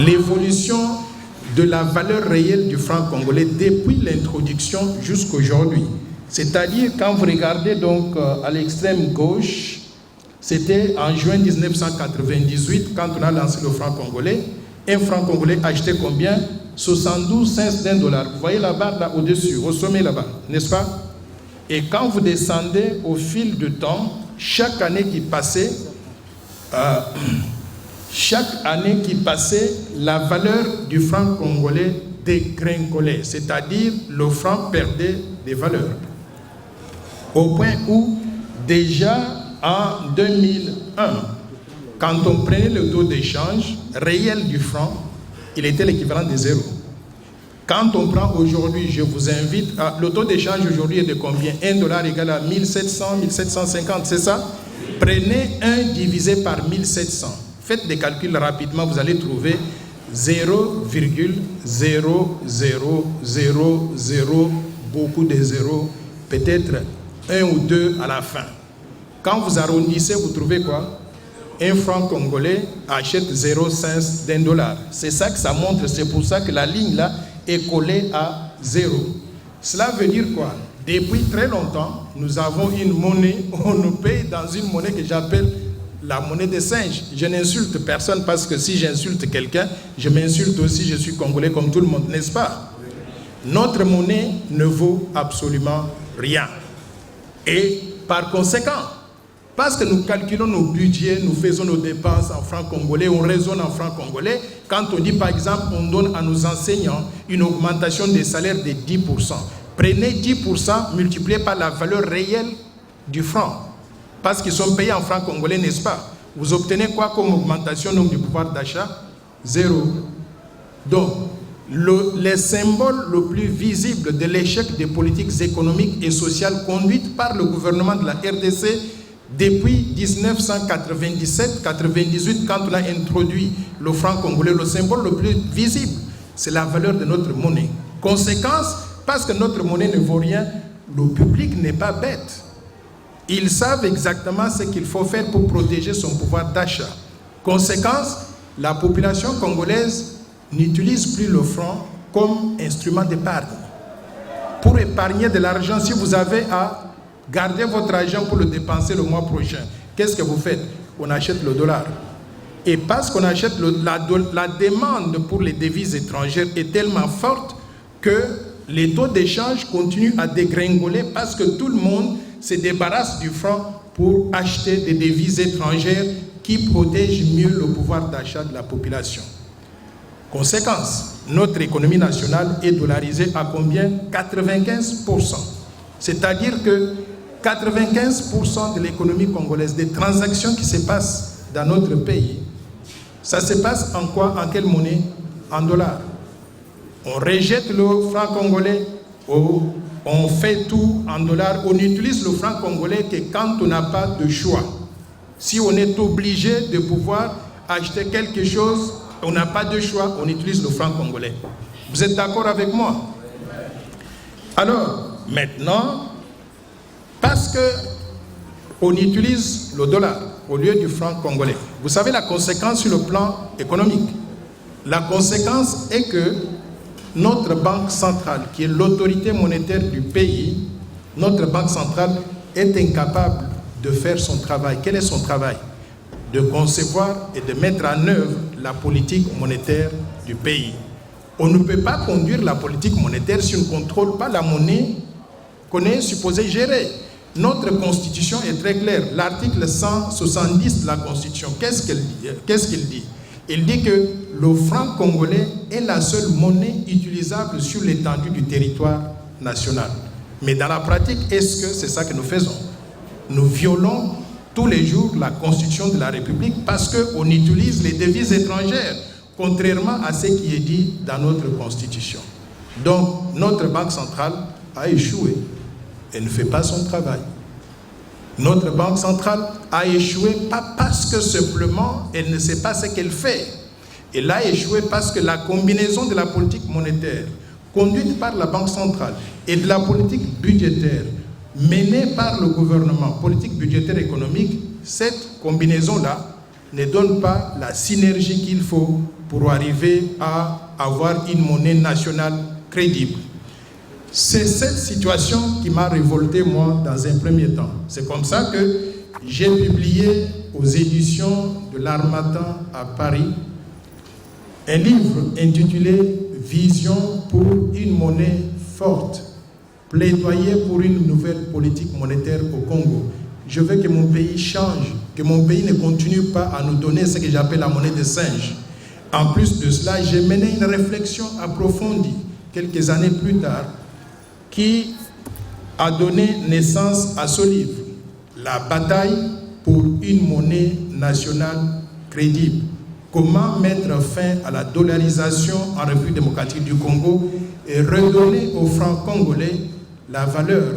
l'évolution de la valeur réelle du franc congolais depuis l'introduction jusqu'à aujourd'hui. C'est-à-dire, quand vous regardez donc à l'extrême gauche, c'était en juin 1998, quand on a lancé le franc congolais. Un franc congolais achetait combien? 72 cents d'un dollar. Vous voyez la barre là au-dessus, au sommet là-bas, n'est-ce pas? Et quand vous descendez au fil du temps, chaque année qui passait, la valeur du franc congolais dégringolait, c'est-à-dire le franc perdait des valeurs. Au point où, déjà en 2001, quand on prenait le taux d'échange réel du franc, il était l'équivalent de 0. Quand on prend aujourd'hui, je vous invite à... Le taux d'échange aujourd'hui est de combien? 1 dollar égale à 1700, 1750, c'est ça? Prenez 1 divisé par 1700. Faites des calculs rapidement, vous allez trouver 0,0000, beaucoup de zéros, peut-être 1 ou 2 à la fin. Quand vous arrondissez, vous trouvez quoi? Un franc congolais achète 0,5 d'un dollar. C'est ça que ça montre, c'est pour ça que la ligne là est collée à 0. Cela veut dire quoi? Depuis très longtemps, nous avons une monnaie, on nous paye dans une monnaie que j'appelle la monnaie des singes. Je n'insulte personne parce que si j'insulte quelqu'un, je m'insulte aussi, je suis congolais comme tout le monde, n'est-ce pas? Notre monnaie ne vaut absolument rien. Et par conséquent, parce que nous calculons nos budgets, nous faisons nos dépenses en francs congolais, on raisonne en francs congolais. Quand on dit par exemple, on donne à nos enseignants une augmentation des salaires de 10%. Prenez 10% multiplié par la valeur réelle du franc. Parce qu'ils sont payés en francs congolais, n'est-ce pas? Vous obtenez quoi comme augmentation donc, du pouvoir d'achat? 0. Donc, le symbole le plus visible de l'échec des politiques économiques et sociales conduites par le gouvernement de la RDC depuis 1997-98, quand on a introduit le franc congolais, le symbole le plus visible, c'est la valeur de notre monnaie. Conséquence, parce que notre monnaie ne vaut rien, le public n'est pas bête. Ils savent exactement ce qu'il faut faire pour protéger son pouvoir d'achat. Conséquence, la population congolaise n'utilise plus le franc comme instrument d'épargne. Pour épargner de l'argent, si vous avez à garder votre argent pour le dépenser le mois prochain, qu'est-ce que vous faites? On achète le dollar. Et parce qu'on achète la demande pour les devises étrangères est tellement forte que les taux d'échange continuent à dégringoler parce que tout le monde se débarrasse du franc pour acheter des devises étrangères qui protègent mieux le pouvoir d'achat de la population. Conséquence, notre économie nationale est dollarisée à combien? 95%. C'est-à-dire que 95% de l'économie congolaise, des transactions qui se passent dans notre pays, ça se passe en quoi? En quelle monnaie? En dollars. On rejette le franc congolais, on fait tout en dollars, on utilise le franc congolais que quand on n'a pas de choix. Si on est obligé de pouvoir acheter quelque chose, on n'a pas de choix, on utilise le franc congolais. Vous êtes d'accord avec moi? Alors, maintenant, parce qu'on utilise le dollar au lieu du franc congolais, vous savez la conséquence sur le plan économique. La conséquence est que notre banque centrale, qui est l'autorité monétaire du pays, notre banque centrale est incapable de faire son travail. Quel est son travail? De concevoir et de mettre en œuvre la politique monétaire du pays. On ne peut pas conduire la politique monétaire si on ne contrôle pas la monnaie qu'on est supposé gérer. Notre constitution est très claire. L'article 170 de la constitution, qu'est-ce qu'il dit? Il dit que le franc congolais est la seule monnaie utilisable sur l'étendue du territoire national. Mais dans la pratique, est-ce que c'est ça que nous faisons? Nous violons tous les jours la constitution de la République parce qu'on utilise les devises étrangères, contrairement à ce qui est dit dans notre constitution. Donc, notre banque centrale a échoué. Elle ne fait pas son travail. Notre banque centrale a échoué pas parce que simplement elle ne sait pas ce qu'elle fait. Elle a échoué parce que la combinaison de la politique monétaire conduite par la banque centrale et de la politique budgétaire menée par le gouvernement, politique budgétaire économique, cette combinaison-là ne donne pas la synergie qu'il faut pour arriver à avoir une monnaie nationale crédible. C'est cette situation qui m'a révolté, moi, dans un premier temps. C'est comme ça que j'ai publié aux éditions de l'Harmattan à Paris un livre intitulé « Vision pour une monnaie forte, plaidoyer pour une nouvelle politique monétaire au Congo ». Je veux que mon pays change, que mon pays ne continue pas à nous donner ce que j'appelle la monnaie de singe. En plus de cela, j'ai mené une réflexion approfondie, quelques années plus tard, qui a donné naissance à ce livre, « La bataille pour une monnaie nationale crédible ». Comment mettre fin à la dollarisation en République démocratique du Congo et redonner aux francs congolais la valeur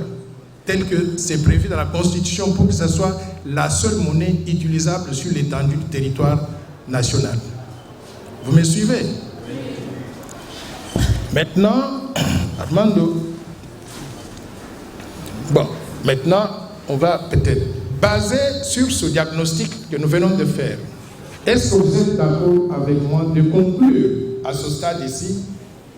telle que c'est prévu dans la Constitution pour que ce soit la seule monnaie utilisable sur l'étendue du territoire national. Vous me suivez? Maintenant, Armando, maintenant, on va peut-être baser sur ce diagnostic que nous venons de faire. Est-ce que vous êtes d'accord avec moi de conclure à ce stade ici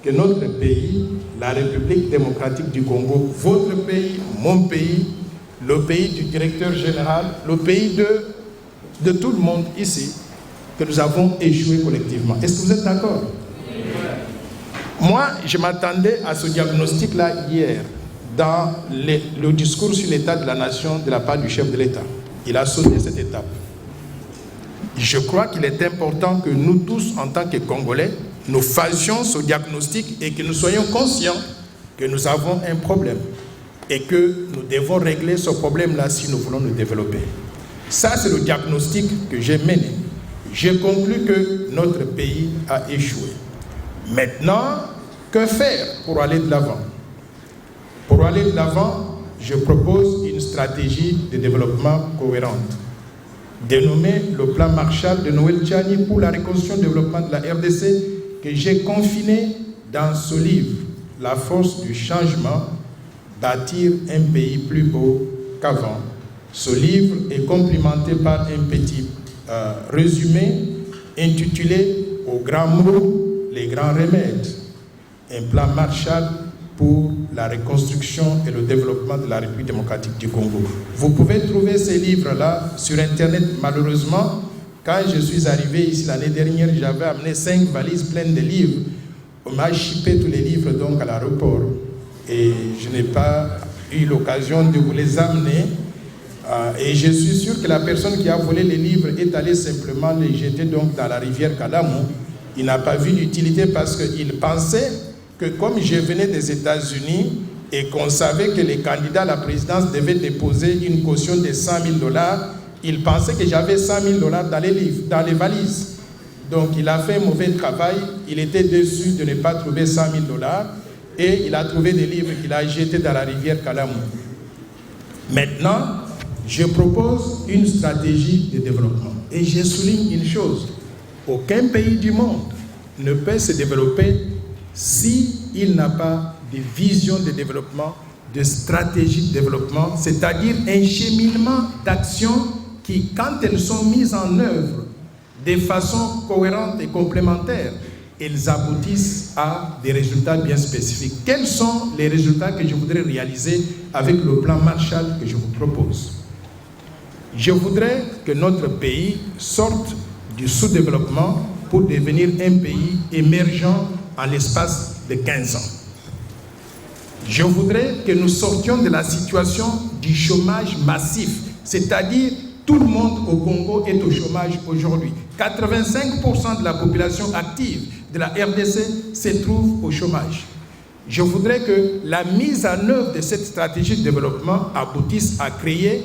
que notre pays, la République démocratique du Congo, votre pays, mon pays, le pays du directeur général, le pays de tout le monde ici, que nous avons échoué collectivement? Est-ce que vous êtes d'accord? Moi, je m'attendais à ce diagnostic-là hier, dans le discours sur l'état de la nation de la part du chef de l'État. Il a sauté cette étape. Je crois qu'il est important que nous tous, en tant que Congolais, nous fassions ce diagnostic et que nous soyons conscients que nous avons un problème et que nous devons régler ce problème-là si nous voulons nous développer. Ça, c'est le diagnostic que j'ai mené. J'ai conclu que notre pays a échoué. Maintenant, que faire pour aller de l'avant? Pour aller de l'avant, je propose une stratégie de développement cohérente, dénommé le plan Marshall de Noël Tchani pour la reconstruction et le développement de la RDC, que j'ai confiné dans ce livre, La force du changement, bâtir un pays plus beau qu'avant. Ce livre est complémenté par un petit résumé intitulé Aux grands mots, les grands remèdes, un plan Marshall pour la reconstruction et le développement de la République démocratique du Congo. Vous pouvez trouver ces livres-là sur Internet. Malheureusement, quand je suis arrivé ici l'année dernière, j'avais amené 5 valises pleines de livres. On m'a chippé tous les livres donc à l'aéroport. Et je n'ai pas eu l'occasion de vous les amener. Et je suis sûr que la personne qui a volé les livres est allée simplement les jeter donc dans la rivière Kalamu. Il n'a pas vu d'utilité parce qu'il pensait que comme je venais des États-Unis et qu'on savait que les candidats à la présidence devaient déposer une caution de $100 000, il pensait que j'avais $100 000 dans les livres, dans les valises. Donc il a fait un mauvais travail, il était déçu de ne pas trouver $100 000 et il a trouvé des livres qu'il a jetés dans la rivière Kalamu. Maintenant, je propose une stratégie de développement. Et je souligne une chose, aucun pays du monde ne peut se développer s'il n'a pas de vision de développement, de stratégie de développement, c'est-à-dire un cheminement d'actions qui, quand elles sont mises en œuvre de façon cohérente et complémentaire, elles aboutissent à des résultats bien spécifiques. Quels sont les résultats que je voudrais réaliser avec le plan Marshall que je vous propose? Je voudrais que notre pays sorte du sous-développement pour devenir un pays émergent en l'espace de 15 ans. Je voudrais que nous sortions de la situation du chômage massif, c'est-à-dire tout le monde au Congo est au chômage aujourd'hui. 85% de la population active de la RDC se trouve au chômage. Je voudrais que la mise en œuvre de cette stratégie de développement aboutisse à créer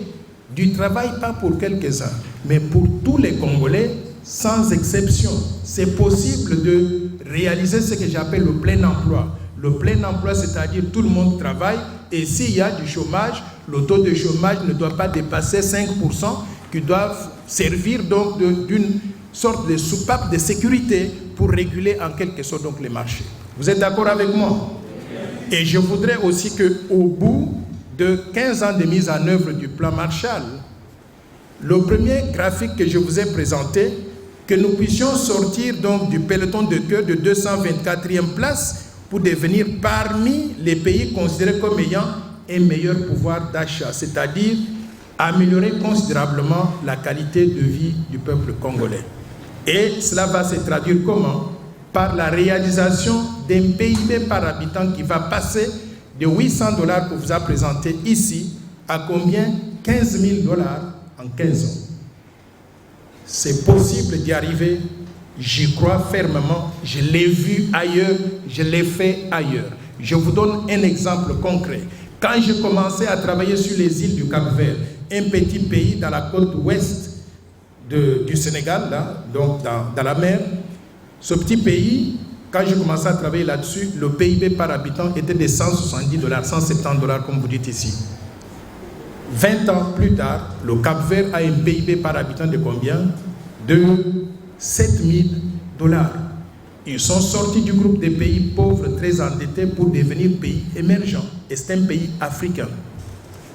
du travail, pas pour quelques-uns, mais pour tous les Congolais, sans exception. C'est possible de réaliser ce que j'appelle le plein emploi. Le plein emploi, c'est-à-dire tout le monde travaille et s'il y a du chômage, le taux de chômage ne doit pas dépasser 5%, qui doivent servir donc d'une sorte de soupape de sécurité pour réguler en quelque sorte donc les marchés. Vous êtes d'accord avec moi? Et je voudrais aussi qu'au bout de 15 ans de mise en œuvre du plan Marshall, le premier graphique que je vous ai présenté que nous puissions sortir donc du peloton de queue de 224e place pour devenir parmi les pays considérés comme ayant un meilleur pouvoir d'achat, c'est-à-dire améliorer considérablement la qualité de vie du peuple congolais. Et cela va se traduire comment? Par la réalisation d'un PIB par habitant qui va passer de $800 que vous a présenté ici à combien? $15 000 en 15 ans. C'est possible d'y arriver, j'y crois fermement, je l'ai vu ailleurs, je l'ai fait ailleurs. Je vous donne un exemple concret. Quand j'ai commencé à travailler sur les îles du Cap-Vert, un petit pays dans la côte ouest du Sénégal, là, donc dans la mer, ce petit pays, quand j'ai commencé à travailler là-dessus, le PIB par habitant était de $170, $170 comme vous dites ici. 20 ans plus tard, le Cap-Vert a un PIB par habitant de combien? De $7 000. Ils sont sortis du groupe des pays pauvres très endettés pour devenir pays émergents. Et c'est un pays africain.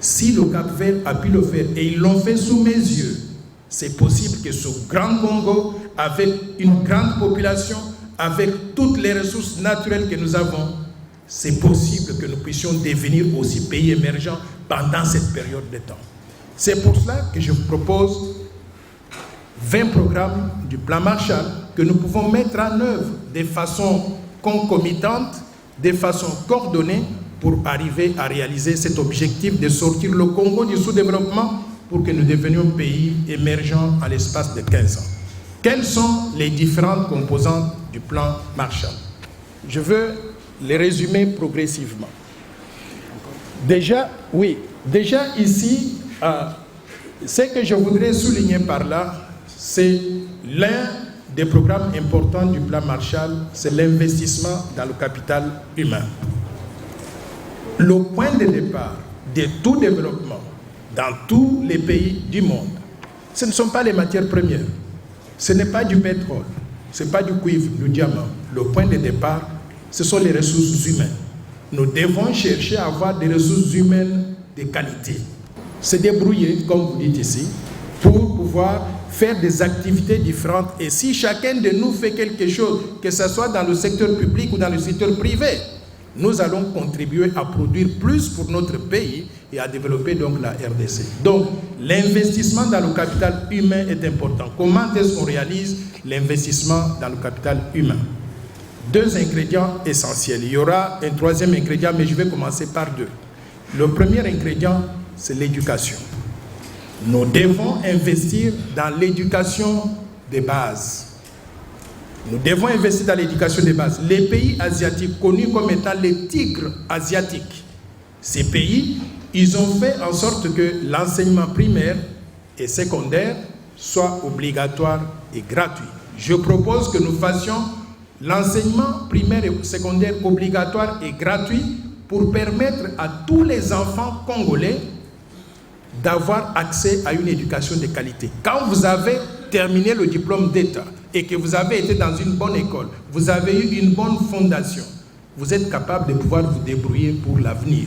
Si le Cap-Vert a pu le faire, et ils l'ont fait sous mes yeux, c'est possible que ce grand Congo, avec une grande population, avec toutes les ressources naturelles que nous avons, c'est possible que nous puissions devenir aussi pays émergents pendant cette période de temps. C'est pour cela que je vous propose 20 programmes du plan Marshall que nous pouvons mettre en œuvre de façon concomitante, de façon coordonnée pour arriver à réaliser cet objectif de sortir le Congo du sous-développement pour que nous devenions pays émergents à l'espace de 15 ans. Quelles sont les différentes composantes du plan Marshall? Je veux les résumer progressivement. Déjà ici, ce que je voudrais souligner par là, c'est l'un des programmes importants du plan Marshall, c'est l'investissement dans le capital humain. Le point de départ de tout développement dans tous les pays du monde, ce ne sont pas les matières premières, ce n'est pas du pétrole, ce n'est pas du cuivre, du diamant. Le point de départ, ce sont les ressources humaines. Nous devons chercher à avoir des ressources humaines de qualité. Se débrouiller, comme vous dites ici, pour pouvoir faire des activités différentes. Et si chacun de nous fait quelque chose, que ce soit dans le secteur public ou dans le secteur privé, nous allons contribuer à produire plus pour notre pays et à développer donc la RDC. Donc, l'investissement dans le capital humain est important. Comment est-ce qu'on réalise l'investissement dans le capital humain? Deux ingrédients essentiels. Il y aura un troisième ingrédient, mais je vais commencer par deux. Le premier ingrédient, c'est l'éducation. Nous devons investir dans l'éducation des bases. Nous devons investir dans l'éducation des bases. Les pays asiatiques, connus comme étant les tigres asiatiques, ces pays, ils ont fait en sorte que l'enseignement primaire et secondaire soit obligatoire et gratuit. Je propose que nous fassions l'enseignement primaire et secondaire obligatoire et gratuit pour permettre à tous les enfants congolais d'avoir accès à une éducation de qualité. Quand vous avez terminé le diplôme d'État et que vous avez été dans une bonne école, vous avez eu une bonne fondation, vous êtes capable de pouvoir vous débrouiller pour l'avenir.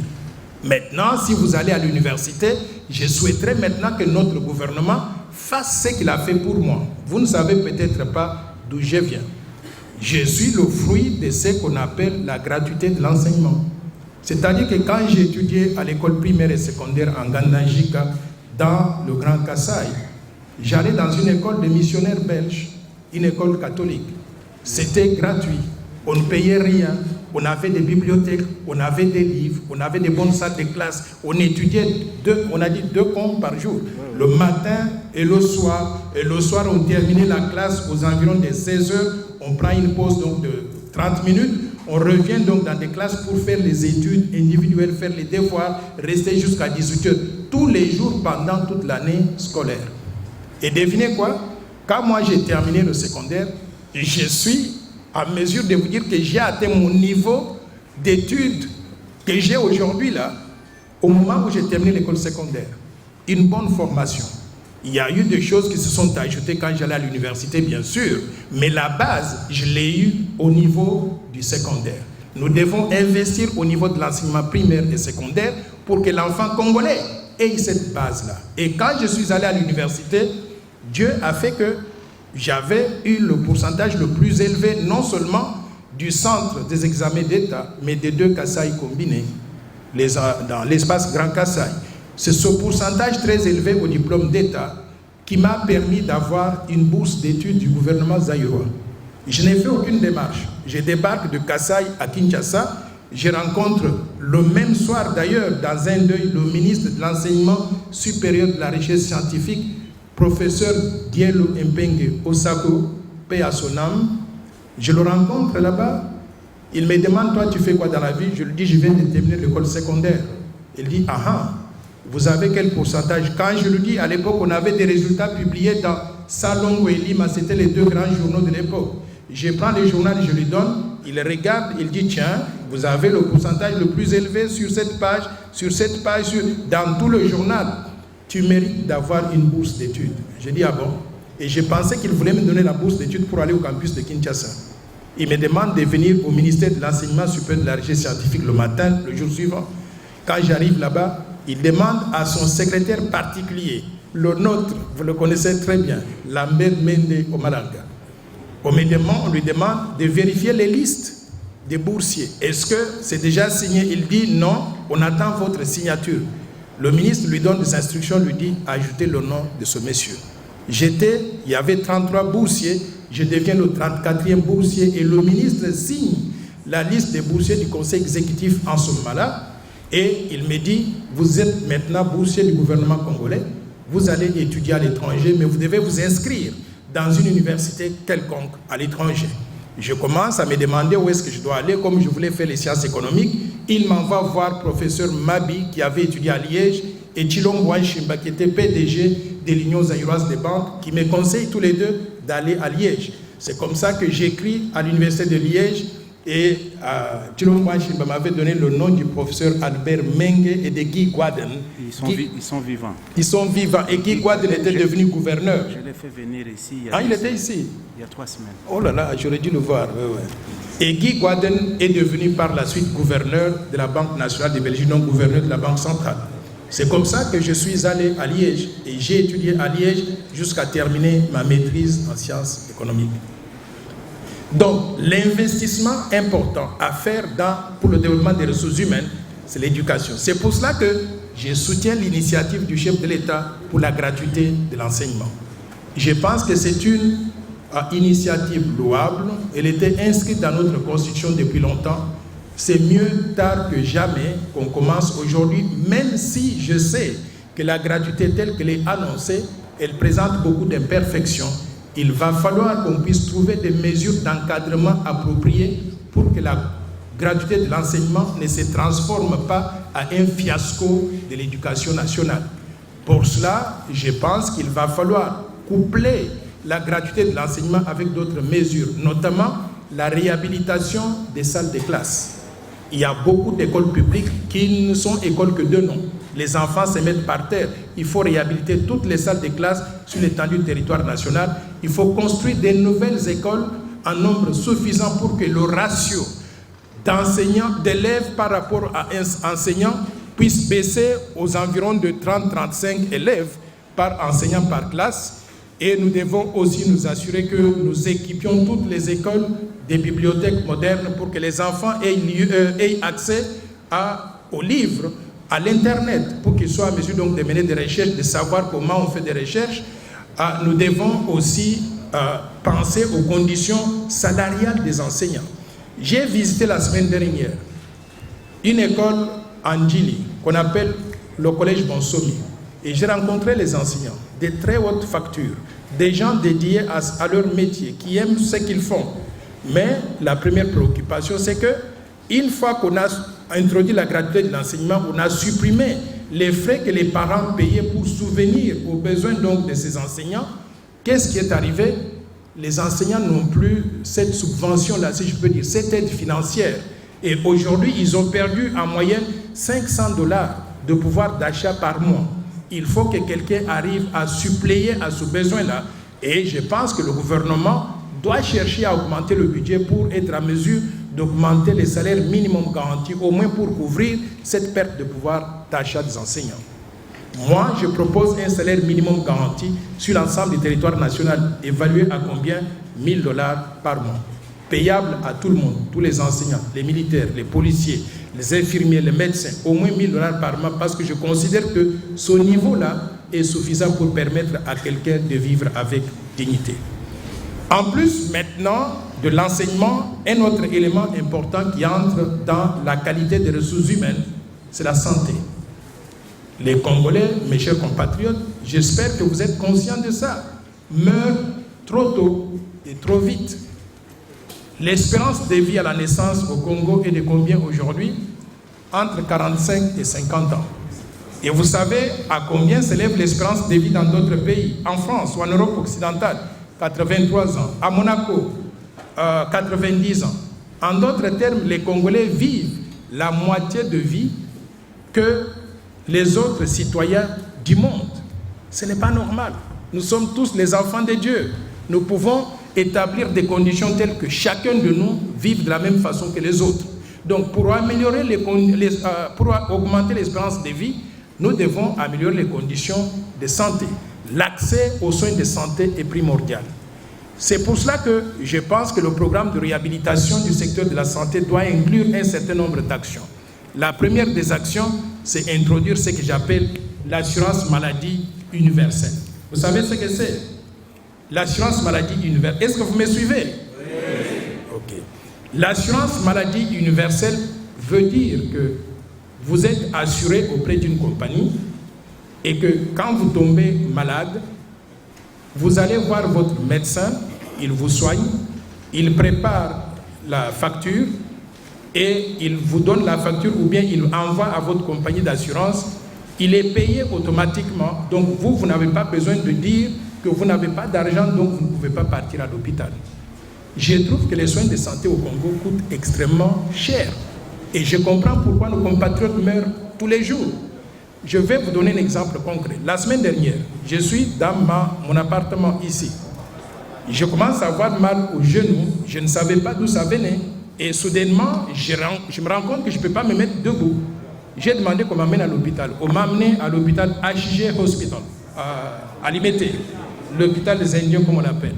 Maintenant, si vous allez à l'université, je souhaiterais maintenant que notre gouvernement fasse ce qu'il a fait pour moi. Vous ne savez peut-être pas d'où je viens. Je suis le fruit de ce qu'on appelle la gratuité de l'enseignement. C'est-à-dire que quand j'ai étudié à l'école primaire et secondaire en Gandangika, dans le Grand Kassai, j'allais dans une école de missionnaires belges, une école catholique. C'était gratuit, on ne payait rien, on avait des bibliothèques, on avait des livres, on avait des bonnes salles de classe, on étudiait on a dit 2 cours par jour, le matin et le soir on terminait la classe aux environs de 16 heures, on prend une pause donc de 30 minutes, on revient donc dans des classes pour faire les études individuelles, faire les devoirs, rester jusqu'à 18 heures, tous les jours pendant toute l'année scolaire. Et devinez quoi? Quand moi j'ai terminé le secondaire, je suis à mesure de vous dire que j'ai atteint mon niveau d'études que j'ai aujourd'hui là, au moment où j'ai terminé l'école secondaire. Une bonne formation. Il y a eu des choses qui se sont ajoutées quand j'allais à l'université, bien sûr, mais la base, je l'ai eue au niveau du secondaire. Nous devons investir au niveau de l'enseignement primaire et secondaire pour que l'enfant congolais ait cette base-là. Et quand je suis allé à l'université, Dieu a fait que j'avais eu le pourcentage le plus élevé, non seulement du centre des examens d'État, mais des 2 Kasaï combinés, dans l'espace Grand Kasaï. C'est ce pourcentage très élevé au diplôme d'État qui m'a permis d'avoir une bourse d'études du gouvernement zaïrois. Je n'ai fait aucune démarche. Je débarque de Kasaï à Kinshasa. Je rencontre le même soir d'ailleurs, dans un deuil, le ministre de l'Enseignement supérieur de la recherche scientifique, professeur Dielo Mpenge Osako, paix à son âme. Je le rencontre là-bas. Il me demande, toi, tu fais quoi dans la vie? Je lui dis, je viens de terminer l'école secondaire. Il dit, ah, vous avez quel pourcentage? Quand je lui dis, à l'époque, on avait des résultats publiés dans Salongo et Lima, c'était les 2 grands journaux de l'époque. Je prends les journaux et je lui donne, il regarde, il dit, tiens, vous avez le pourcentage le plus élevé sur cette page, dans tout le journal. Tu mérites d'avoir une bourse d'études. Je dis, ah bon? Et je pensais qu'il voulait me donner la bourse d'études pour aller au campus de Kinshasa. Il me demande de venir au ministère de l'Enseignement supérieur de la recherche scientifique le matin, le jour suivant. Quand j'arrive là-bas, il demande à son secrétaire particulier, le nôtre, vous le connaissez très bien, Lambert Mende Omalanga. On lui demande de vérifier les listes des boursiers. Est-ce que c'est déjà signé? Il dit non, on attend votre signature. Le ministre lui donne des instructions, lui dit ajoutez le nom de ce monsieur. Il y avait 33 boursiers, je deviens le 34e boursier et le ministre signe la liste des boursiers du conseil exécutif en ce moment-là et il me dit vous êtes maintenant boursier du gouvernement congolais, vous allez étudier à l'étranger mais vous devez vous inscrire dans une université quelconque à l'étranger. Je commence à me demander où est-ce que je dois aller, comme je voulais faire les sciences économiques. Il m'envoie voir professeur Mabi qui avait étudié à Liège et Chilombo Wanshimba qui était PDG de l'Union zaïroise des banques qui me conseillent tous les deux d'aller à Liège. C'est comme ça que j'écris à l'université de Liège et Chilombo Wanshimba m'avait donné le nom du professeur Albert Menge et de Guy Gwaden. Ils sont vivants. Ils sont vivants et Guy Gwaden était devenu gouverneur. Je l'ai fait venir ici. Il était ici? Il y a 3 semaines. Oh là là, j'aurais dû le voir. Ouais. Et Guy Gwaden est devenu par la suite gouverneur de la Banque nationale de Belgique, donc gouverneur de la Banque centrale. C'est comme ça que je suis allé à Liège et j'ai étudié à Liège jusqu'à terminer ma maîtrise en sciences économiques. Donc, l'investissement important à faire pour le développement des ressources humaines, c'est l'éducation. C'est pour cela que je soutiens l'initiative du chef de l'État pour la gratuité de l'enseignement. Je pense que c'est une initiative louable. Elle était inscrite dans notre Constitution depuis longtemps. C'est mieux tard que jamais qu'on commence aujourd'hui, même si je sais que la gratuité telle qu'elle est annoncée, elle présente beaucoup d'imperfections. Il va falloir qu'on puisse trouver des mesures d'encadrement appropriées pour que la gratuité de l'enseignement ne se transforme pas à un fiasco de l'éducation nationale. Pour cela, je pense qu'il va falloir coupler la gratuité de l'enseignement avec d'autres mesures, notamment la réhabilitation des salles de classe. Il y a beaucoup d'écoles publiques qui ne sont écoles que de nom. Les enfants se mettent par terre. Il faut réhabiliter toutes les salles de classe sur l'étendue du territoire national. Il faut construire des nouvelles écoles en nombre suffisant pour que le ratio d'élèves par rapport à enseignants puisse baisser aux environs de 30-35 élèves par enseignant par classe. Et nous devons aussi nous assurer que nous équipions toutes les écoles des bibliothèques modernes pour que les enfants aient accès aux livres, à l'Internet, pour qu'ils soient en mesure donc de mener des recherches, de savoir comment on fait des recherches. Nous devons aussi penser aux conditions salariales des enseignants. J'ai visité la semaine dernière une école en Djili qu'on appelle le collège Bonsomi et j'ai rencontré les enseignants de très haute facture, des gens dédiés à leur métier, qui aiment ce qu'ils font. Mais la première préoccupation, c'est que une fois qu'on a introduit la gratuité de l'enseignement, on a supprimé les frais que les parents payaient pour subvenir aux besoins donc de ces enseignants. Qu'est-ce qui est arrivé? Les enseignants n'ont plus cette subvention-là, si je peux dire, cette aide financière. Et aujourd'hui, ils ont perdu en moyenne $500 de pouvoir d'achat par mois. Il faut que quelqu'un arrive à suppléer à ce besoin-là. Et je pense que le gouvernement doit chercher à augmenter le budget pour être en mesure d'augmenter les salaires minimum garantis, au moins pour couvrir cette perte de pouvoir d'achat des enseignants. Moi, je propose un salaire minimum garanti sur l'ensemble du territoire national, évalué à combien? $1000 par mois. Payable à tout le monde, tous les enseignants, les militaires, les policiers, les infirmiers, les médecins, au moins $1000 par mois, parce que je considère que ce niveau-là est suffisant pour permettre à quelqu'un de vivre avec dignité. En plus, maintenant, de l'enseignement, un autre élément important qui entre dans la qualité des ressources humaines, c'est la santé. Les Congolais, mes chers compatriotes, j'espère que vous êtes conscients de ça, meurent trop tôt et trop vite. L'espérance de vie à la naissance au Congo est de combien aujourd'hui? Entre 45 et 50 ans. Et vous savez à combien s'élève l'espérance de vie dans d'autres pays? En France ou en Europe occidentale, 83 ans. À Monaco, 90 ans. En d'autres termes, les Congolais vivent la moitié de vie que les autres citoyens du monde. Ce n'est pas normal. Nous sommes tous les enfants de Dieu. Nous pouvons établir des conditions telles que chacun de nous vive de la même façon que les autres. Donc, pour augmenter l'espérance de vie, nous devons améliorer les conditions de santé. L'accès aux soins de santé est primordial. C'est pour cela que je pense que le programme de réhabilitation du secteur de la santé doit inclure un certain nombre d'actions. La première des actions, c'est introduire ce que j'appelle l'assurance maladie universelle. Vous savez ce que c'est? L'assurance maladie universelle. Est-ce que vous me suivez? Oui. Ok. L'assurance maladie universelle veut dire que vous êtes assuré auprès d'une compagnie et que quand vous tombez malade, vous allez voir votre médecin, il vous soigne, il prépare la facture et il vous donne la facture ou bien il envoie à votre compagnie d'assurance, il est payé automatiquement. Donc vous n'avez pas besoin de dire que vous n'avez pas d'argent, donc vous ne pouvez pas partir à l'hôpital. Je trouve que les soins de santé au Congo coûtent extrêmement cher. Et je comprends pourquoi nos compatriotes meurent tous les jours. Je vais vous donner un exemple concret. La semaine dernière, je suis dans mon appartement ici. Je commence à avoir mal au genou. Je ne savais pas d'où ça venait. Et soudainement, je me rends compte que je ne peux pas me mettre debout. J'ai demandé qu'on m'amène à l'hôpital. On m'a amené à l'hôpital HG Hospital, à Limete, l'hôpital des Indiens comme on l'appelle.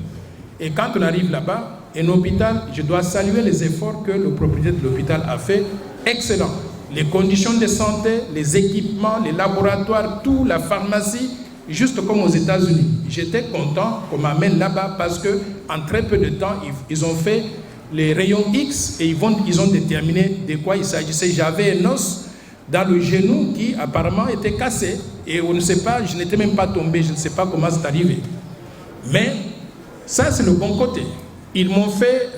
Et quand on arrive là-bas, un hôpital, je dois saluer les efforts que le propriétaire de l'hôpital a fait. Excellent. Les conditions de santé, les équipements, les laboratoires, tout, la pharmacie, juste comme aux États-Unis. J'étais content qu'on m'amène là-bas parce qu'en très peu de temps, ils ont fait les rayons X et ils ont déterminé de quoi il s'agissait. J'avais un os dans le genou qui apparemment était cassé et on ne sait pas, je n'étais même pas tombé, je ne sais pas comment c'est arrivé. Mais ça, c'est le bon côté. Ils m'ont fait,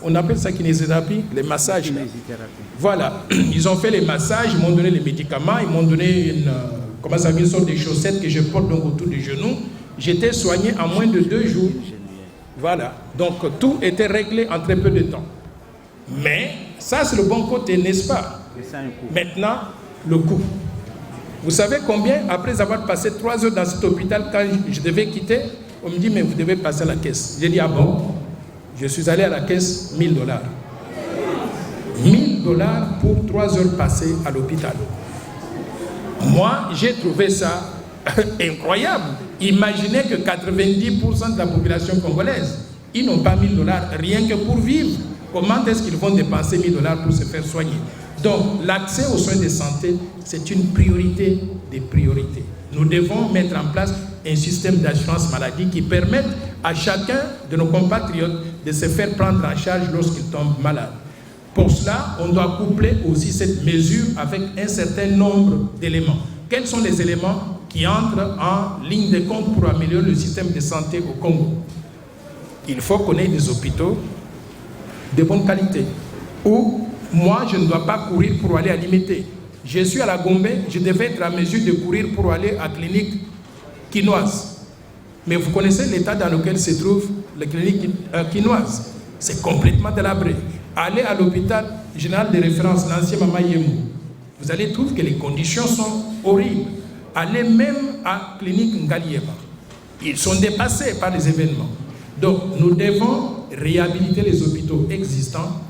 on appelle ça kinésithérapie, les massages. Voilà, ils ont fait les massages, ils m'ont donné les médicaments, ils m'ont donné une sorte de chaussettes que je porte donc autour du genou. J'étais soigné en moins de 2 jours. Voilà, donc tout était réglé en très peu de temps. Mais ça, c'est le bon côté, n'est-ce pas? Maintenant, le coût. Vous savez combien, après avoir passé 3 heures dans cet hôpital, quand je devais quitter, on me dit, mais vous devez passer à la caisse. J'ai dit, ah bon? Je suis allé à la caisse, $1000. $1000 pour 3 heures passées à l'hôpital. Moi, j'ai trouvé ça incroyable. Imaginez que 90% de la population congolaise, ils n'ont pas $1000 rien que pour vivre. Comment est-ce qu'ils vont dépenser $1000 pour se faire soigner? Donc, l'accès aux soins de santé, c'est une priorité des priorités. Nous devons mettre en place un système d'assurance maladie qui permette à chacun de nos compatriotes de se faire prendre en charge lorsqu'il tombe malade. Pour cela, on doit coupler aussi cette mesure avec un certain nombre d'éléments. Quels sont les éléments qui entrent en ligne de compte pour améliorer le système de santé au Congo? Il faut qu'on ait des hôpitaux de bonne qualité, où moi, je ne dois pas courir pour aller à Limete. Je suis à la Gombe, je devais être en mesure de courir pour aller à la clinique quinoise. Mais vous connaissez l'état dans lequel se trouve la clinique quinoise. C'est complètement délabré. Allez à l'hôpital général de référence, l'ancien Mama Yemou. Vous allez trouver que les conditions sont horribles. Allez même à la clinique Ngaliema. Ils sont dépassés par les événements. Donc, nous devons réhabiliter les hôpitaux existants,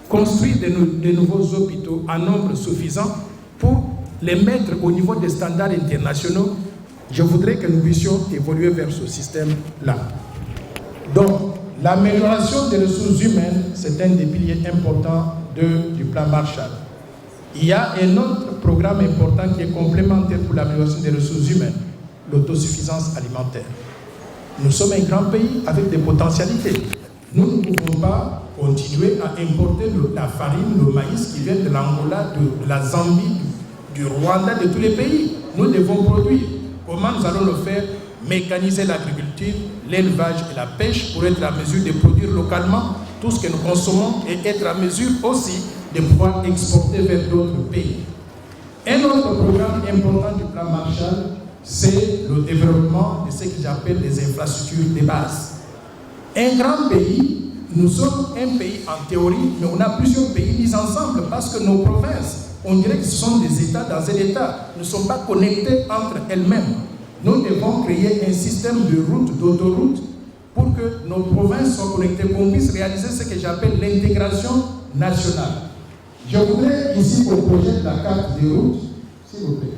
construire de nouveaux hôpitaux en nombre suffisant pour les mettre au niveau des standards internationaux, je voudrais que nous puissions évoluer vers ce système-là. Donc, l'amélioration des ressources humaines, c'est un des piliers importants du plan Marshall. Il y a un autre programme important qui est complémentaire pour l'amélioration des ressources humaines, l'autosuffisance alimentaire. Nous sommes un grand pays avec des potentialités. Nous ne pouvons pas continuer à importer la farine, le maïs qui vient de l'Angola, de la Zambie, du Rwanda, de tous les pays. Nous devons produire. Comment nous allons le faire? Mécaniser l'agriculture, l'élevage et la pêche pour être à mesure de produire localement tout ce que nous consommons et être à mesure aussi de pouvoir exporter vers d'autres pays. Un autre programme important du plan Marshall, c'est le développement de ce que j'appelle les infrastructures de base. Un grand pays, nous sommes un pays en théorie, mais on a plusieurs pays mis ensemble parce que nos provinces, on dirait que ce sont des États dans un État, ne sont pas connectés entre elles-mêmes. Nous devons créer un système de routes, d'autoroutes, pour que nos provinces soient connectées, qu'on puisse réaliser ce que j'appelle l'intégration nationale. Je voudrais ici qu'on projette la carte des routes, s'il vous plaît.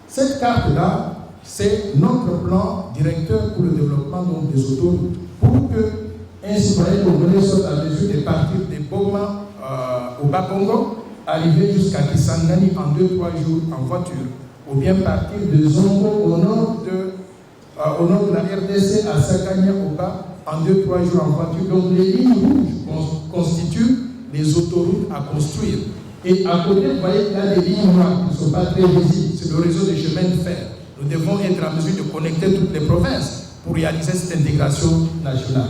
Cette carte-là, c'est notre plan directeur pour le développement donc, des autoroutes, pour qu'un citoyen congolais soit à mesure de partir de Boma au Bas-Congo, arriver jusqu'à Kisangani en 2-3 jours en voiture, ou bien partir de Zongo au nord de la RDC à Sakania au bas en 2-3 jours en voiture. Donc les lignes rouges constituent les autoroutes à construire. Et à côté, vous voyez qu'il y a des lignes noires qui ne sont pas très visibles. C'est le réseau des chemins de fer. Nous devons être à mesure de connecter toutes les provinces pour réaliser cette intégration nationale.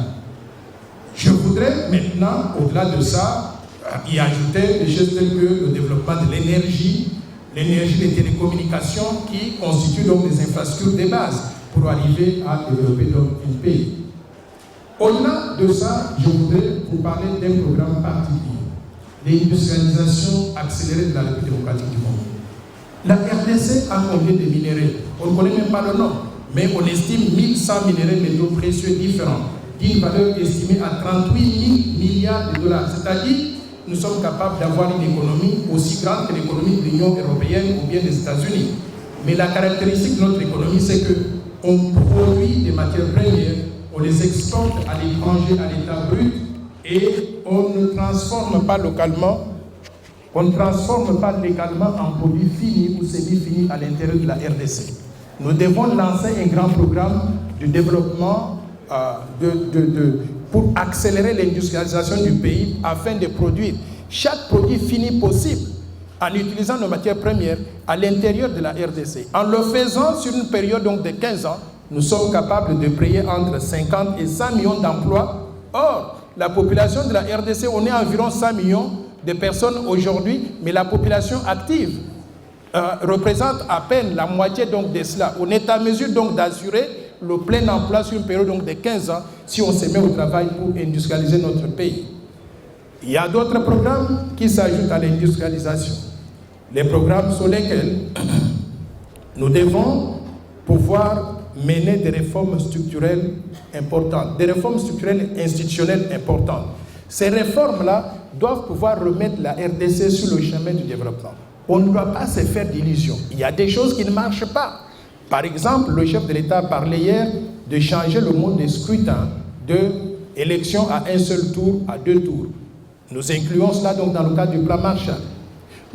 Je voudrais maintenant, au-delà de ça, y ajouter des choses telles que le développement de l'énergie des télécommunications qui constituent donc des infrastructures de base pour arriver à développer donc un pays. Au-delà de ça, je voudrais vous parler d'un programme particulier, l'industrialisation accélérée de la République démocratique du Congo. La RDC a combien de minéraux? On ne connaît même pas le nom, mais on estime 1100 minéraux métaux précieux différents, d'une valeur estimée à 38 000 milliards de dollars. C'est-à-dire, nous sommes capables d'avoir une économie aussi grande que l'économie de l'Union européenne ou bien des États-Unis. Mais la caractéristique de notre économie, c'est qu'on produit des matières premières, on les exporte à l'étranger, à l'état brut, et on ne transforme pas localement, on ne transforme pas légalement en produits finis ou semi-finis à l'intérieur de la RDC. Nous devons lancer un grand programme de développement pour accélérer l'industrialisation du pays afin de produire chaque produit fini possible en utilisant nos matières premières à l'intérieur de la RDC. En le faisant sur une période donc de 15 ans, nous sommes capables de créer entre 50 et 100 millions d'emplois. Or, la population de la RDC, on est environ 100 millions de personnes aujourd'hui, mais la population active représente à peine la moitié donc de cela. On est à mesure donc d'assurer le plein emploi sur une période donc de 15 ans si on se met au travail pour industrialiser notre pays. Il y a d'autres programmes qui s'ajoutent à l'industrialisation. Les programmes sur lesquels nous devons pouvoir mener des réformes structurelles importantes, des réformes structurelles institutionnelles importantes. Ces réformes-là doivent pouvoir remettre la RDC sur le chemin du développement. On ne doit pas se faire d'illusions. Il y a des choses qui ne marchent pas. Par exemple, le chef de l'État parlait hier de changer le mode de scrutin de élection à un seul tour à 2 tours. Nous incluons cela donc dans le cadre du plan Marshall.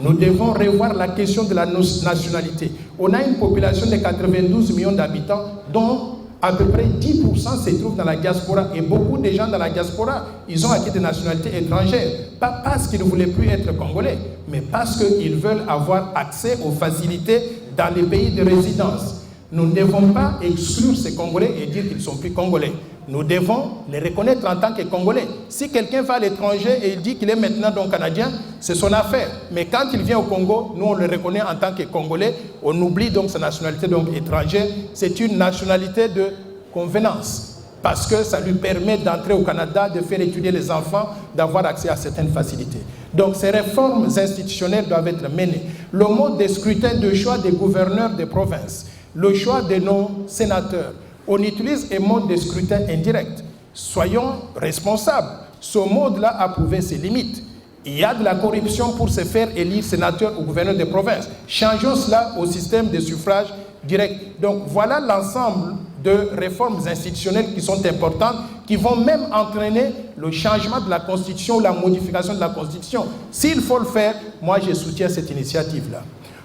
Nous devons revoir la question de la nationalité. On a une population de 92 millions d'habitants dont à peu près 10% se trouvent dans la diaspora. Et beaucoup de gens dans la diaspora, ils ont acquis des nationalités étrangères. Pas parce qu'ils ne voulaient plus être congolais, mais parce qu'ils veulent avoir accès aux facilités dans les pays de résidence. Nous ne devons pas exclure ces Congolais et dire qu'ils ne sont plus Congolais. Nous devons les reconnaître en tant que Congolais. Si quelqu'un va à l'étranger et il dit qu'il est maintenant donc Canadien, c'est son affaire. Mais quand il vient au Congo, nous on le reconnaît en tant que Congolais. On oublie donc sa nationalité donc étrangère. C'est une nationalité de convenance. Parce que ça lui permet d'entrer au Canada, de faire étudier les enfants, d'avoir accès à certaines facilités. Donc ces réformes institutionnelles doivent être menées. Le mode de scrutin de choix des gouverneurs des provinces, le choix de nos sénateurs. On utilise un mode de scrutin indirect. Soyons responsables. Ce mode-là a prouvé ses limites. Il y a de la corruption pour se faire élire sénateur ou gouverneur de province. Changeons cela au système de suffrage direct. Donc voilà l'ensemble de réformes institutionnelles qui sont importantes, qui vont même entraîner le changement de la Constitution ou la modification de la Constitution. S'il faut le faire, moi je soutiens cette initiative-là.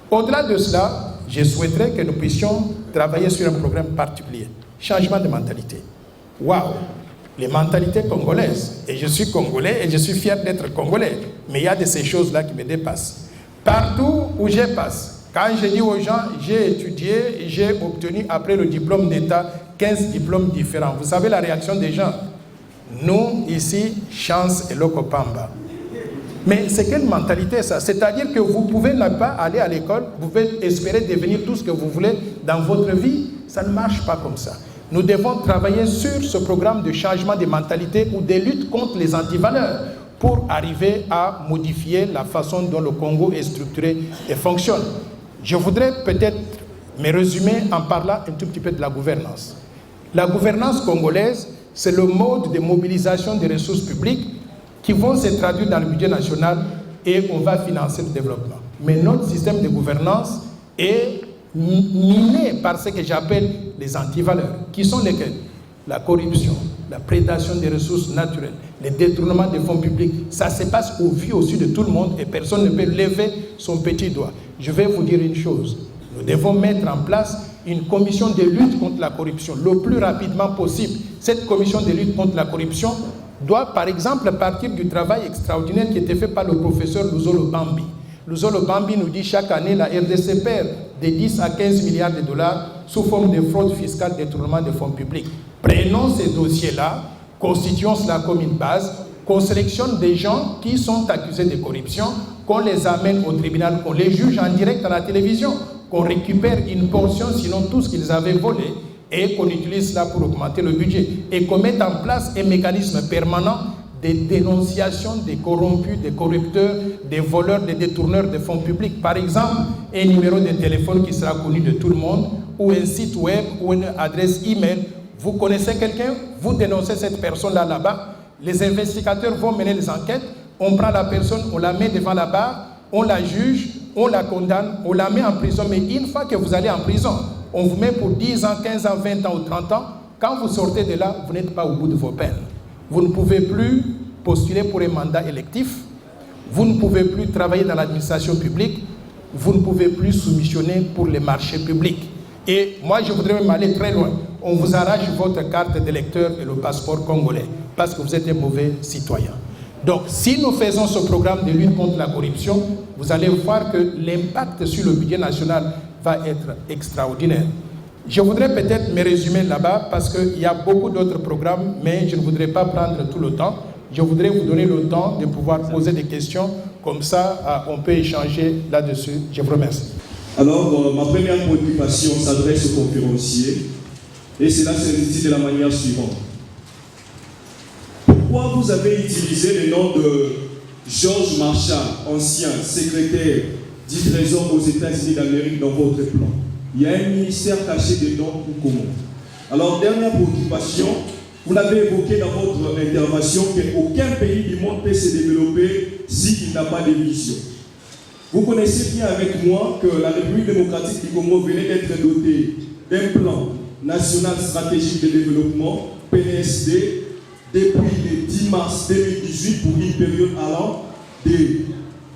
Au-delà de cela, je souhaiterais que nous puissions travailler sur un programme particulier. Changement de mentalité. Waouh! Les mentalités congolaises. Et je suis congolais et je suis fier d'être congolais. Mais il y a de ces choses-là qui me dépassent. Partout où je passe, quand je dis aux gens, j'ai étudié, j'ai obtenu après le diplôme d'État 15 diplômes différents. Vous savez la réaction des gens? Nous, ici, chance et lokopamba. Mais c'est quelle mentalité ça? C'est-à-dire que vous pouvez ne pas aller à l'école, vous pouvez espérer devenir tout ce que vous voulez dans votre vie. Ça ne marche pas comme ça. Nous devons travailler sur ce programme de changement de mentalité ou de lutte contre les antivaleurs pour arriver à modifier la façon dont le Congo est structuré et fonctionne. Je voudrais peut-être me résumer en parlant un tout petit peu de la gouvernance. La gouvernance congolaise, c'est le mode de mobilisation des ressources publiques qui vont se traduire dans le budget national et on va financer le développement. Mais notre système de gouvernance est miné par ce que j'appelle les antivaleurs, qui sont lesquels? La corruption, la prédation des ressources naturelles, le détournement des fonds publics. Ça se passe au vu au-dessus de tout le monde et personne ne peut lever son petit doigt. Je vais vous dire une chose, nous devons mettre en place une commission de lutte contre la corruption le plus rapidement possible. Cette commission de lutte contre la corruption doit par exemple partir du travail extraordinaire qui était fait par le professeur Luzolo Bambi. Luzolo Bambi nous dit chaque année la RDC perd de 10 à 15 milliards de dollars sous forme de fraude fiscale, détournement de fonds publics. Prenons ces dossiers-là, constituons cela comme une base, qu'on sélectionne des gens qui sont accusés de corruption, qu'on les amène au tribunal, qu'on les juge en direct à la télévision, qu'on récupère une portion, sinon tout ce qu'ils avaient volé, et qu'on utilise cela pour augmenter le budget, et qu'on mette en place un mécanisme permanent de dénonciation des corrompus, des corrupteurs, des voleurs, des détourneurs de fonds publics. Par exemple, un numéro de téléphone qui sera connu de tout le monde, ou un site web, ou une adresse email. Vous connaissez quelqu'un, vous dénoncez cette personne-là là-bas, les investigateurs vont mener les enquêtes, on prend la personne, on la met devant la barre, on la juge, on la condamne, on la met en prison. Mais une fois que vous allez en prison, on vous met pour 10 ans, 15 ans, 20 ans ou 30 ans. Quand vous sortez de là, vous n'êtes pas au bout de vos peines. Vous ne pouvez plus postuler pour un mandat électif, vous ne pouvez plus travailler dans l'administration publique, vous ne pouvez plus soumissionner pour les marchés publics. Et moi, je voudrais même aller très loin. On vous arrache votre carte d'électeur et le passeport congolais parce que vous êtes un mauvais citoyen. Donc, si nous faisons ce programme de lutte contre la corruption, vous allez voir que l'impact sur le budget national va être extraordinaire. Je voudrais peut-être me résumer là-bas parce qu'il y a beaucoup d'autres programmes, mais je ne voudrais pas prendre tout le temps. Je voudrais vous donner le temps de pouvoir poser des questions. Comme ça, on peut échanger là-dessus. Je vous remercie. Alors, ma première préoccupation s'adresse au conférencier et cela se dit de la manière suivante. Pourquoi vous avez utilisé le nom de Georges Marchal, ancien secrétaire du Trésor aux États-Unis d'Amérique dans votre plan? Il y a un ministère caché dedans ou comment? Alors, dernière préoccupation, vous l'avez évoqué dans votre intervention qu'aucun pays du monde peut se développer s'il n'a pas de vision. Vous connaissez bien avec moi que la République démocratique du Congo venait d'être dotée d'un plan national stratégique de développement, PNSD, depuis le 10 mars 2018 pour une période allant de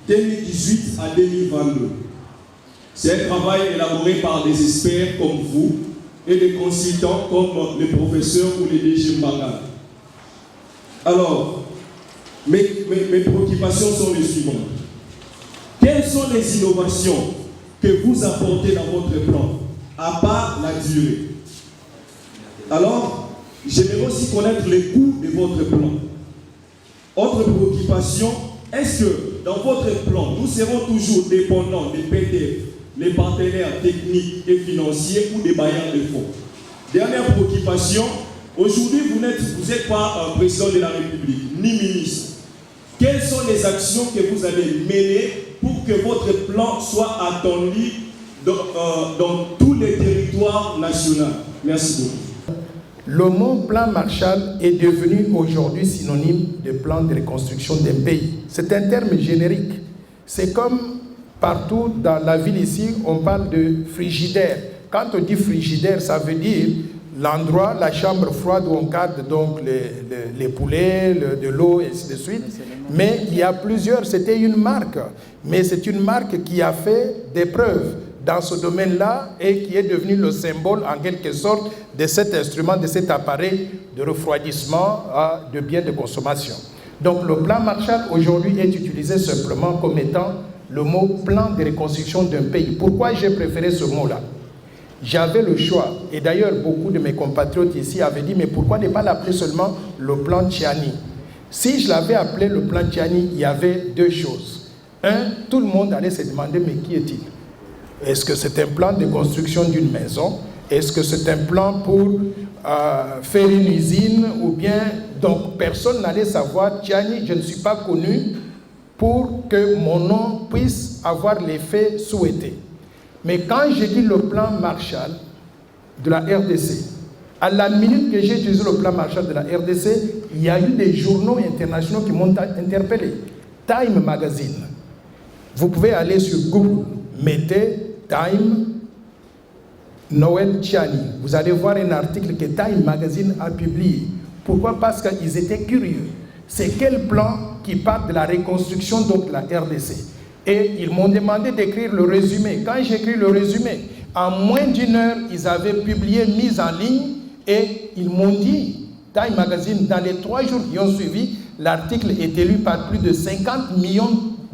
2018 à 2022. C'est un travail élaboré par des experts comme vous et des consultants comme les professeurs ou les DG Mbaga. Alors, mes préoccupations sont les suivantes. Quelles sont les innovations que vous apportez dans votre plan, à part la durée? Alors, j'aimerais aussi connaître les coûts de votre plan. Autre préoccupation, est-ce que dans votre plan, nous serons toujours dépendants des PDF, les partenaires techniques et financiers ou des bailleurs de fonds? Dernière préoccupation, aujourd'hui vous n'êtes pas président de la République, ni ministre. Quelles sont les actions que vous allez mener pour que votre plan soit attendu dans tous les territoires nationaux? Merci beaucoup. Le mot plan Marshall est devenu aujourd'hui synonyme de plan de reconstruction d'un pays. C'est un terme générique. C'est comme partout dans la ville ici, on parle de frigidaire. Quand on dit frigidaire, ça veut dire l'endroit, la chambre froide où on garde donc les poulets, de l'eau, et ainsi de suite. Mais il y a plusieurs, c'était une marque. Mais c'est une marque qui a fait des preuves dans ce domaine-là et qui est devenu le symbole en quelque sorte de cet instrument, de cet appareil de refroidissement de biens de consommation. Donc le plan Marshall aujourd'hui est utilisé simplement comme étant le mot plan de reconstruction d'un pays. Pourquoi j'ai préféré ce mot-là? J'avais le choix, et d'ailleurs beaucoup de mes compatriotes ici avaient dit, mais pourquoi ne pas l'appeler seulement le plan Tchiani? Si je l'avais appelé le plan Tchiani, il y avait deux choses. Un, tout le monde allait se demander, mais qui est-il? Est-ce que c'est un plan de construction d'une maison? Est-ce que c'est un plan pour faire une usine? Ou bien, donc personne n'allait savoir, Tchiani, je ne suis pas connu pour que mon nom puisse avoir l'effet souhaité. Mais quand j'ai dit le plan Marshall de la RDC, à la minute que j'ai utilisé le plan Marshall de la RDC, il y a eu des journaux internationaux qui m'ont interpellé. Time Magazine. Vous pouvez aller sur Google, mettez Time Noël Tchiani. Vous allez voir un article que Time Magazine a publié. Pourquoi? Parce qu'ils étaient curieux. C'est quel plan qui parle de la reconstruction donc de la RDC? Et ils m'ont demandé d'écrire le résumé. Quand j'ai écrit le résumé, en moins d'une heure, ils avaient publié, mis en ligne, et ils m'ont dit, Time Magazine, dans les 3 jours qui ont suivi, l'article est lu par plus de 50 millions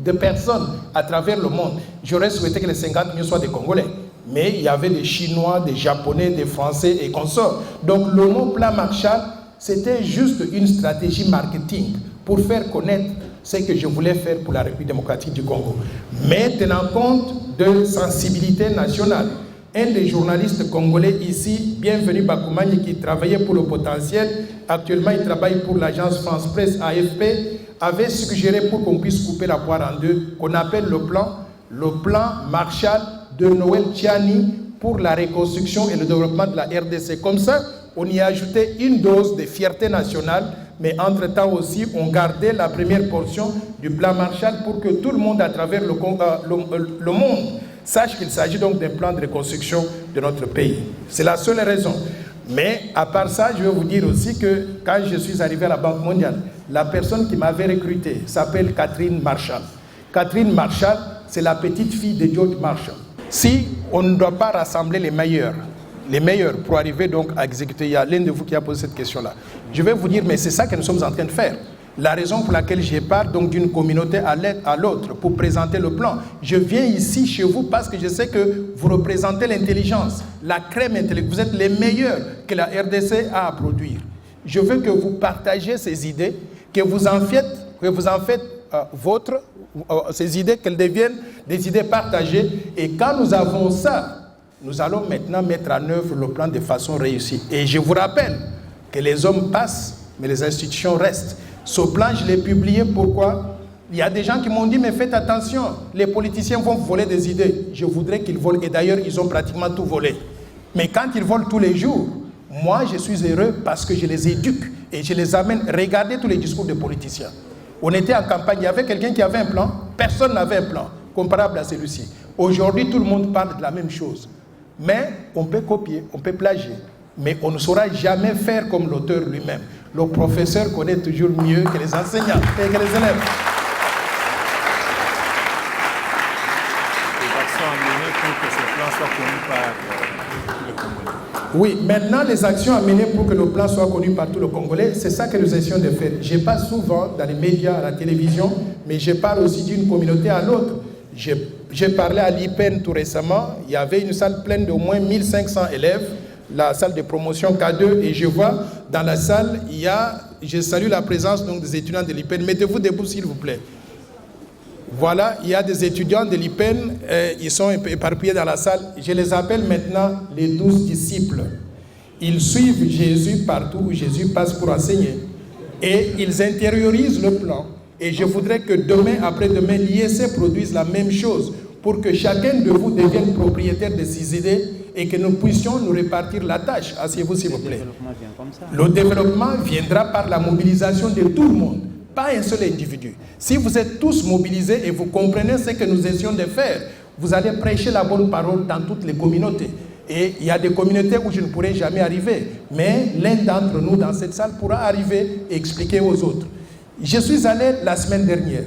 de personnes à travers le monde. J'aurais souhaité que les 50 millions soient des Congolais. Mais il y avait des Chinois, des Japonais, des Français et consorts. Donc le mot plan Marshall, c'était juste une stratégie marketing pour faire connaître ce que je voulais faire pour la République démocratique du Congo. Mais tenant compte de sensibilité nationale, un des journalistes congolais ici, Bienvenu Bakoumani, qui travaillait pour le Potentiel, actuellement il travaille pour l'agence France Presse AFP, avait suggéré pour qu'on puisse couper la poire en deux, qu'on appelle le plan Marshall de Noël Tchiani pour la reconstruction et le développement de la RDC. Comme ça, on y a ajouté une dose de fierté nationale, mais entre-temps aussi, on gardait la première portion du plan Marshall pour que tout le monde à travers le monde sache qu'il s'agit donc d'un plan de reconstruction de notre pays. C'est la seule raison. Mais à part ça, je vais vous dire aussi que quand je suis arrivé à la Banque mondiale, la personne qui m'avait recruté s'appelle Catherine Marshall. Catherine Marshall, c'est la petite fille de George Marshall. Si on ne doit pas rassembler les meilleurs pour arriver donc à exécuter, il y a l'un de vous qui a posé cette question-là. Je vais vous dire, mais c'est ça que nous sommes en train de faire. La raison pour laquelle je pars donc d'une communauté à l'autre pour présenter le plan. Je viens ici chez vous parce que je sais que vous représentez l'intelligence, la crème intellectuelle. Vous êtes les meilleurs que la RDC a à produire. Je veux que vous partagez ces idées, que vous en faites ces idées, qu'elles deviennent des idées partagées. Et quand nous avons ça, nous allons maintenant mettre en œuvre le plan de façon réussie. Et je vous rappelle que les hommes passent, mais les institutions restent. Ce plan, je l'ai publié, pourquoi? Il y a des gens qui m'ont dit, mais faites attention, les politiciens vont voler des idées. Je voudrais qu'ils volent, et d'ailleurs, ils ont pratiquement tout volé. Mais quand ils volent tous les jours, moi, je suis heureux parce que je les éduque et je les amène. Regardez tous les discours des politiciens. On était en campagne, il y avait quelqu'un qui avait un plan, personne n'avait un plan comparable à celui-ci. Aujourd'hui, tout le monde parle de la même chose. Mais on peut copier, on peut plagier, mais on ne saura jamais faire comme l'auteur lui-même. Le professeur connaît toujours mieux que les enseignants et que les élèves. Les actions à mener pour que ce plan soit connu par le Congolais. Oui, maintenant les actions à mener pour que le plan soit connu par tout le Congolais, c'est ça que nous essayons de faire. Je passe souvent dans les médias, à la télévision, mais je parle aussi d'une communauté à l'autre. J'ai parlé à l'IPEN tout récemment, il y avait une salle pleine d'au moins 1500 élèves, la salle de promotion K2, et je vois dans la salle, je salue la présence donc, des étudiants de l'IPEN. Mettez-vous debout s'il vous plaît. Voilà, il y a des étudiants de l'IPEN, ils sont éparpillés dans la salle. Je les appelle maintenant les 12 disciples. Ils suivent Jésus partout où Jésus passe pour enseigner. Et ils intériorisent le plan. Et je voudrais que demain, après-demain, l'IEC produise la même chose pour que chacun de vous devienne propriétaire de ses idées et que nous puissions nous répartir la tâche. Asseyez-vous s'il vous plaît. Le développement vient comme ça. Le développement viendra par la mobilisation de tout le monde, pas un seul individu. Si vous êtes tous mobilisés et vous comprenez ce que nous essayons de faire, vous allez prêcher la bonne parole dans toutes les communautés. Et il y a des communautés où je ne pourrai jamais arriver, mais l'un d'entre nous dans cette salle pourra arriver et expliquer aux autres. Je suis allé la semaine dernière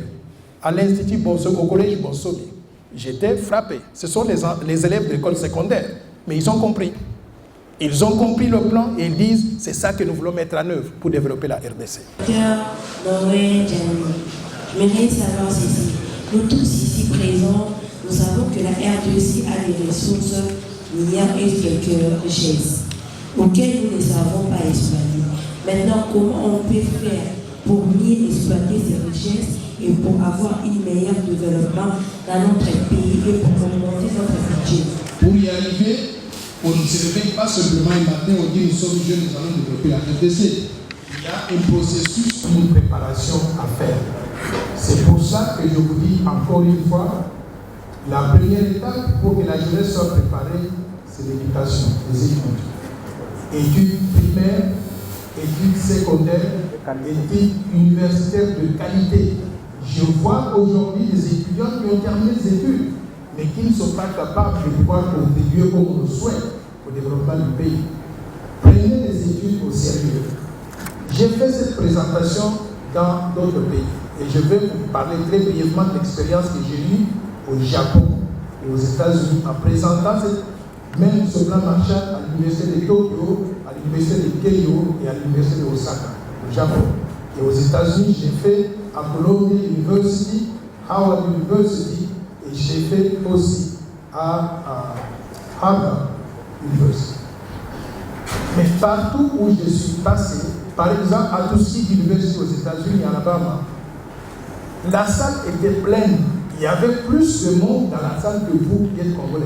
à l'Institut Bonsomi, au collège Bonsomi. J'étais frappé. Ce sont les élèves de l'école secondaire, mais ils ont compris. Ils ont compris le plan et ils disent c'est ça que nous voulons mettre en œuvre pour développer la RDC. J'aimerais savoir ceci. Nous tous ici présents, nous savons que la RDC a des ressources minières et quelques richesses auxquelles nous ne savons pas exploiter. Maintenant, comment on peut faire pour mieux exploiter ces richesses et pour avoir un meilleur développement dans notre pays et pour augmenter notre budget? Pour y arriver, on ne se réveille pas simplement un matin, on dit nous sommes jeunes, nous allons développer la RDC. Il y a un processus, une préparation à faire. C'est pour ça que je vous dis encore une fois, la première étape pour que la jeunesse soit préparée, c'est l'éducation, les études. Études primaires, études secondaires, études universitaires de qualité. Je vois aujourd'hui des étudiants qui ont terminé les études, mais qui ne sont pas capables de pouvoir contribuer comme on le souhaite au développement du pays. Prenez les études au sérieux. J'ai fait cette présentation dans d'autres pays et je vais vous parler très brièvement de l'expérience que j'ai eue au Japon et aux États-Unis en présentant ce plan Marshall à l'université de Tokyo, à l'université de Keio et à l'université de Osaka, au Japon. Et aux États-Unis, j'ai fait à Columbia University, Howard University, et j'ai fait aussi à Harvard University. Mais partout où je suis passé, par exemple à Tuskegee University aux États-Unis, en Alabama, la salle était pleine. Il y avait plus de monde dans la salle que vous qui êtes congolais.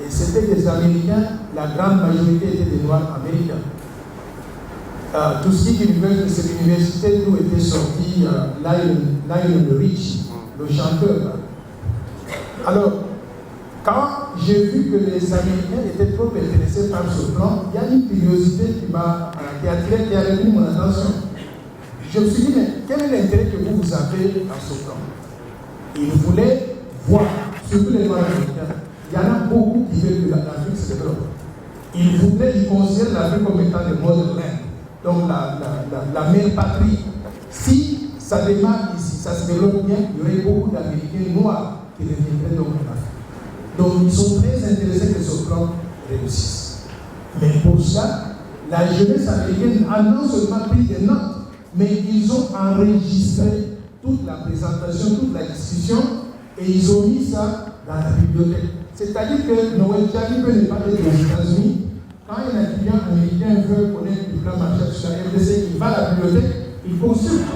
Et c'était des Américains, la grande majorité étaient des Noirs américains. Tuskegee University, c'est l'université d'où était sorti Lionel Richie, le chanteur. Alors, quand j'ai vu que les Américains étaient trop intéressés par ce plan, il y a une curiosité qui a retenu mon attention. Je me suis dit, mais quel est l'intérêt que vous avez dans ce plan? Ils voulaient voir, surtout les Noirs américains, il y en a beaucoup qui veulent que l'Afrique se développe. Ils considèrent l'Afrique comme étant le motherland, donc la mère patrie. Si ça démarre ici, ça se développe bien, il y aurait beaucoup d'Américains noirs qui reviendraient donc en Afrique. Donc ils sont très intéressés que ce plan réussisse. Mais pour ça, la jeunesse américaine a non seulement pris des notes, mais ils ont enregistré toute la présentation, toute la discussion, et ils ont mis ça dans la bibliothèque. C'est-à-dire que Noël Tchani peut ne pas être aux États-Unis. Quand un étudiant américain veut connaître le plan Marshall sur la RDC, il va à la bibliothèque, il consulte.